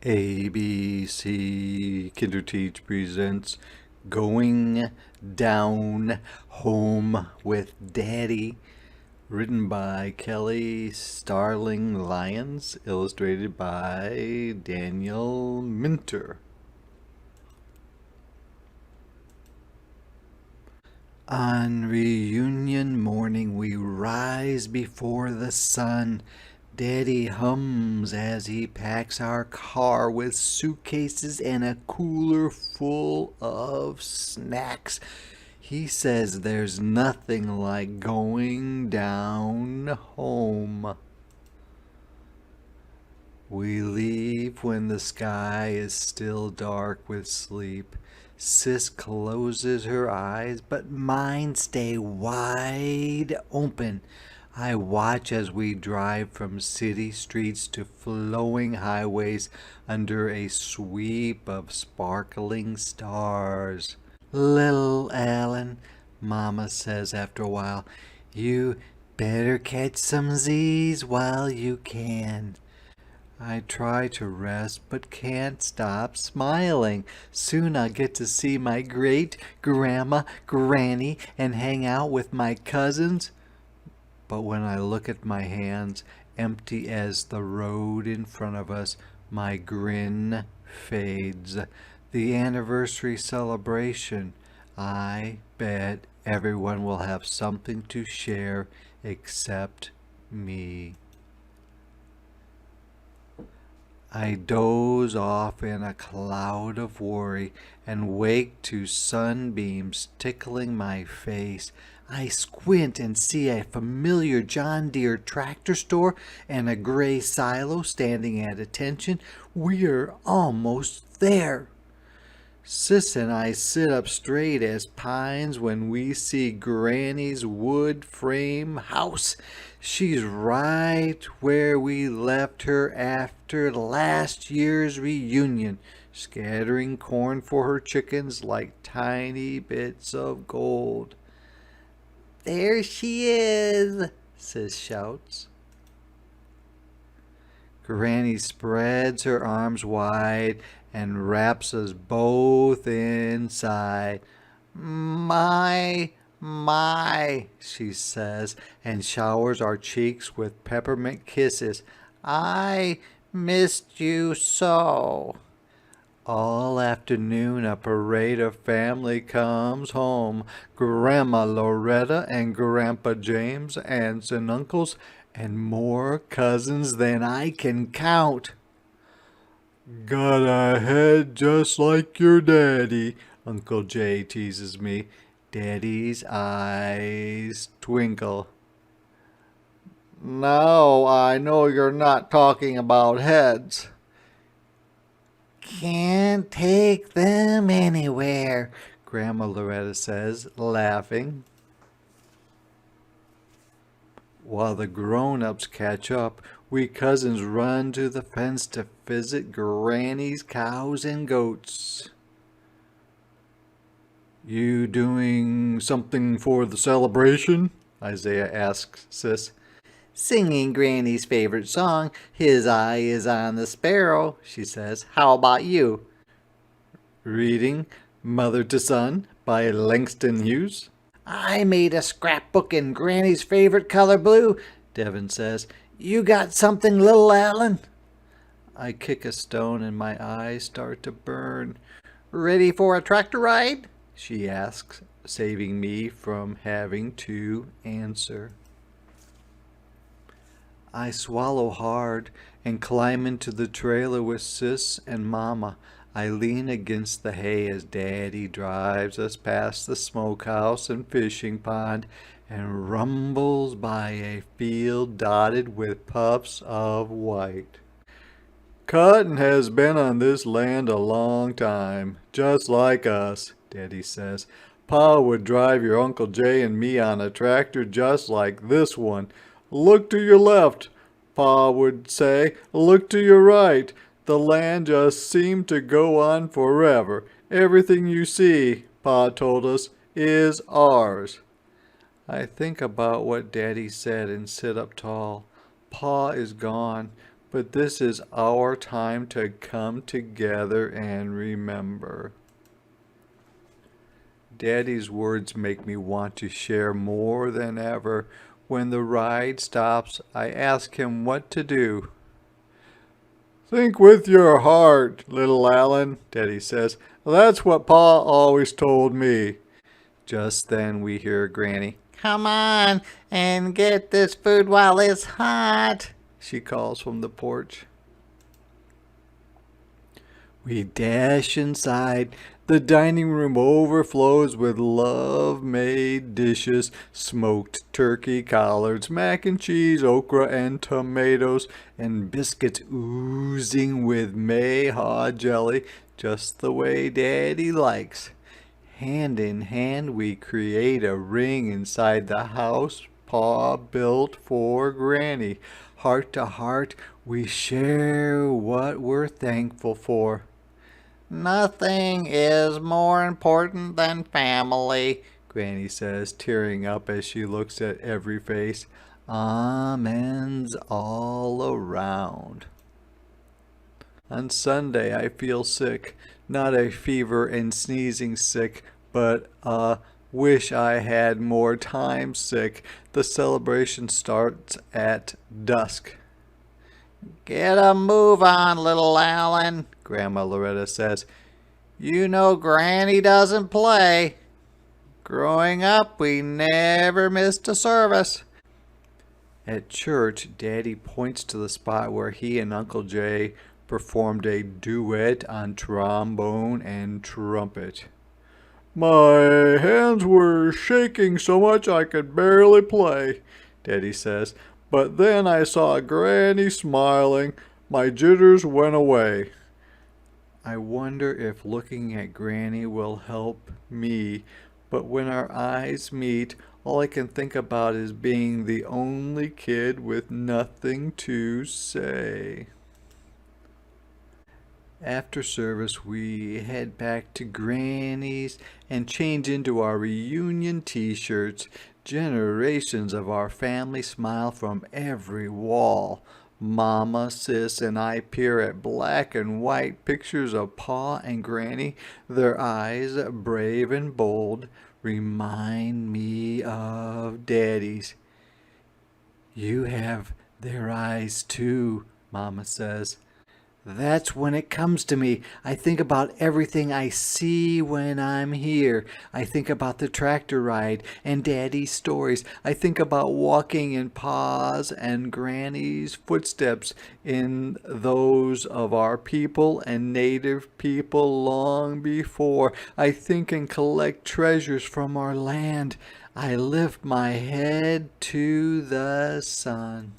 ABC Kinderteach presents Going Down Home with Daddy, written by Kelly Starling Lyons, illustrated by Daniel Minter. On reunion morning we rise before the sun. Daddy hums as he packs our car with suitcases and a cooler full of snacks. He says there's nothing like going down home. We leave when the sky is still dark with sleep. Sis closes her eyes, but mine stay wide open. I watch as we drive from city streets to flowing highways under a sweep of sparkling stars. Little Alan, Mama says after a while, you better catch some Z's while you can. I try to rest but can't stop smiling. Soon I'll get to see my great-grandma, Granny, and hang out with my cousins. But when I look at my hands, empty as the road in front of us, my grin fades. The anniversary celebration. I bet everyone will have something to share except me. I doze off in a cloud of worry and wake to sunbeams tickling my face. I squint and see a familiar John Deere tractor store and a gray silo standing at attention. We're almost there. Sis and I sit up straight as pines when we see Granny's wood frame house. She's right where we left her after last year's reunion, scattering corn for her chickens like tiny bits of gold. There she is, Sis shouts. Granny spreads her arms wide and wraps us both inside. My, she says, and showers our cheeks with peppermint kisses. I missed you so. All afternoon a parade of family comes home. Grandma Loretta and Grandpa James, aunts and uncles, and more cousins than I can count. Got a head just like your daddy, Uncle Jay teases me. Daddy's eyes twinkle. No, I know you're not talking about heads. Can't take them anywhere, Grandma Loretta says, laughing. While the grown-ups catch up, we cousins run to the fence to visit Granny's cows and goats. You doing something for the celebration? Isaiah asks Sis. Singing Granny's favorite song, His Eye is on the Sparrow, she says. How about you? Reading Mother to Son by Langston Hughes. I made a scrapbook in Granny's favorite color blue, Devin says. You got something, little Alan? I kick a stone and my eyes start to burn. Ready for a tractor ride? She asks, saving me from having to answer. I swallow hard and climb into the trailer with Sis and Mama. I lean against the hay as Daddy drives us past the smokehouse and fishing pond and rumbles by a field dotted with puffs of white. Cotton has been on this land a long time, just like us, Daddy says. Pa would drive your Uncle Jay and me on a tractor just like this one. Look to your left, Pa would say. Look to your right. The land just seemed to go on forever. Everything you see, Pa told us, is ours. I think about what Daddy said and sit up tall. Pa is gone, but this is our time to come together and remember. Daddy's words make me want to share more than ever. When the ride stops, I ask him what to do. Think with your heart, little Alan, Daddy says. That's what Pa always told me. Just then we hear Granny. Come on and get this food while it's hot, she calls from the porch. We dash inside. The dining room overflows with love-made dishes, smoked turkey, collards, mac and cheese, okra and tomatoes, and biscuits oozing with mayhaw jelly, just the way Daddy likes. Hand in hand, we create a ring inside the house Pa built for Granny. Heart to heart, we share what we're thankful for. Nothing is more important than family, Granny says, tearing up as she looks at every face. Amens all around. On Sunday, I feel sick. Not a fever and sneezing sick, but wish I had more time sick. The celebration starts at dusk. Get a move on, little Alan, Grandma Loretta says. You know Granny doesn't play. Growing up, we never missed a service. At church, Daddy points to the spot where he and Uncle Jay performed a duet on trombone and trumpet. My hands were shaking so much I could barely play, Daddy says. But then I saw Granny smiling. My jitters went away. I wonder if looking at Granny will help me, but when our eyes meet, all I can think about is being the only kid with nothing to say. After service, we head back to Granny's and change into our reunion t-shirts. Generations of our family smile from every wall. Mama, Sis, and I peer at black and white pictures of Pa and Granny. Their eyes, brave and bold, remind me of Daddy's. You have their eyes too, Mama says. That's when it comes to me. I think about everything I see when I'm here. I think about the tractor ride and Daddy's stories. I think about walking in Pa's and Granny's footsteps, in those of our people and native people long before. I think and collect treasures from our land. I lift my head to the sun.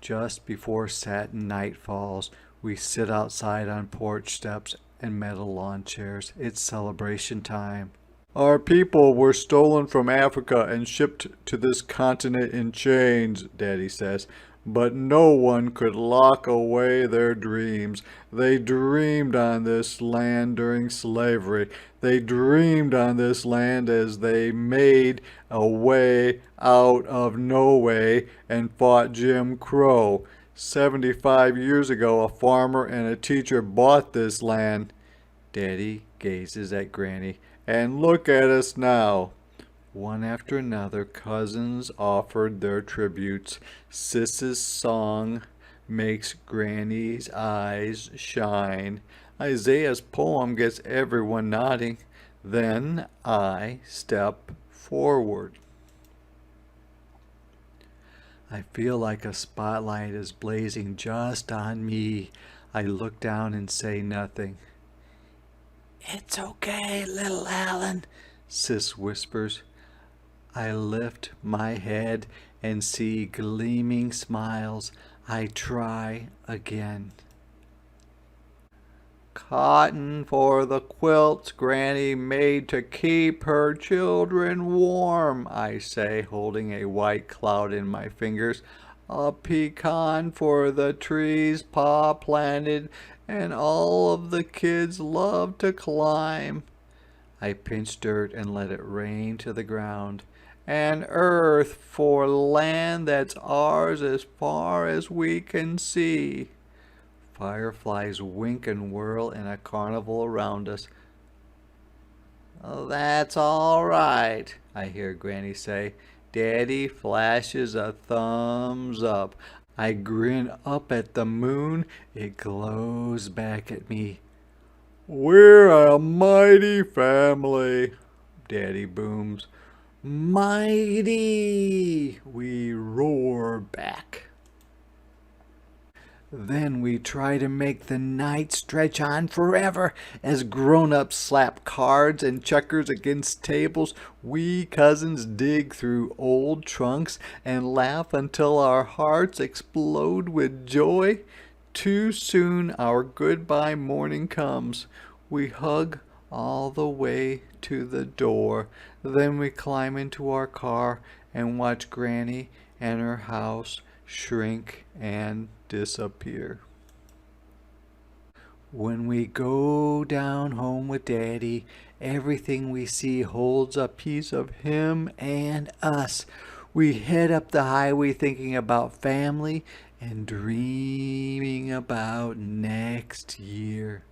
Just before satin night falls, we sit outside on porch steps and metal lawn chairs. It's celebration time. Our people were stolen from Africa and shipped to this continent in chains, Daddy says. But no one could lock away their dreams. They dreamed on this land during slavery. They dreamed on this land as they made a way out of no way and fought Jim Crow. 75 years ago, a farmer and a teacher bought this land. Daddy gazes at Granny. And look at us now. One after another, cousins offered their tributes. Sis's song makes Granny's eyes shine. Isaiah's poem gets everyone nodding. Then I step forward. I feel like a spotlight is blazing just on me. I look down and say nothing. It's okay, little Alan, Sis whispers. I lift my head and see gleaming smiles. I try again. Cotton for the quilts Granny made to keep her children warm, I say, holding a white cloud in my fingers. A pecan for the trees Pa planted and all of the kids love to climb. I pinch dirt and let it rain to the ground. and earth for land that's ours as far as we can see. Fireflies wink and whirl in a carnival around us. "Oh, that's all right," I hear Granny say. Daddy flashes a thumbs up. I grin up at the moon. It glows back at me. "We're a mighty family," Daddy booms. "Mighty," we roar back. Then we try to make the night stretch on forever. As grown-ups slap cards and checkers against tables, we cousins dig through old trunks and laugh until our hearts explode with joy. Too soon our goodbye morning comes. We hug all the way to the door. Then we climb into our car and watch Granny and her house shrink and disappear. When we go down home with Daddy, everything we see holds a piece of him and us. We head up the highway thinking about family and dreaming about next year.